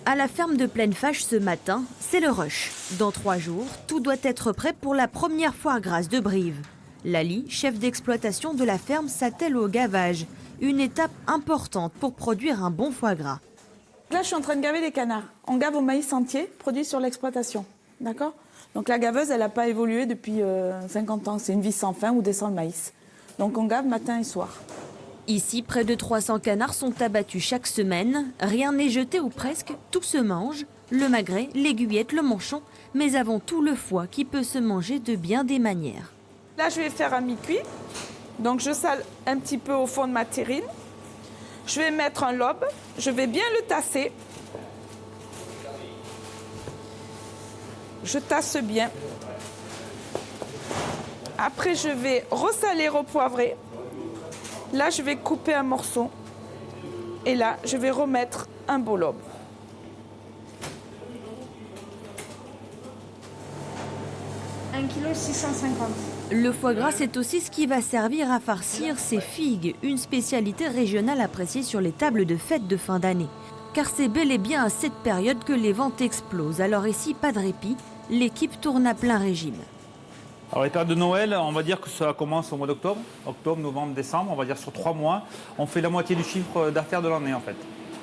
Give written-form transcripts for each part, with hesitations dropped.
À la ferme de Pleine-Fâche ce matin, c'est le rush. Dans 3 jours, tout doit être prêt pour la première foire grasse de Brive. Lali, chef d'exploitation de la ferme, s'attelle au gavage, une étape importante pour produire un bon foie gras. Là, je suis en train de gaver les canards. On gave au maïs entier, produit sur l'exploitation. D'accord ? Donc la gaveuse, elle n'a pas évolué depuis 50 ans. C'est une vis sans fin où descend le maïs. Donc on gave matin et soir. Ici, près de 300 canards sont abattus chaque semaine. Rien n'est jeté ou presque, tout se mange. Le magret, l'aiguillette, le manchon, mais avant tout le foie qui peut se manger de bien des manières. Là, je vais faire un mi-cuit. Donc je sale un petit peu au fond de ma terrine. Je vais mettre un lobe. Je vais bien le tasser. Je tasse bien. Après, je vais ressaler, repoivrer. Là, je vais couper un morceau. Et là, je vais remettre un beau lobe. Un kilo 650. Le foie gras, c'est aussi ce qui va servir à farcir ces figues, une spécialité régionale appréciée sur les tables de fêtes de fin d'année. Car c'est bel et bien à cette période que les ventes explosent. Alors ici, pas de répit, l'équipe tourne à plein régime. Alors les périodes de Noël, on va dire que ça commence au mois d'octobre. Octobre, novembre, décembre, on va dire sur 3 mois. On fait la moitié du chiffre d'affaires de l'année en fait,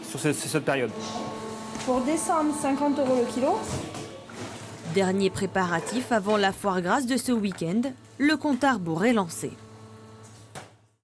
sur cette période. Pour décembre, 50 € le kilo. Dernier préparatif avant la foire grasse de ce week-end, le compte à rebours est lancé.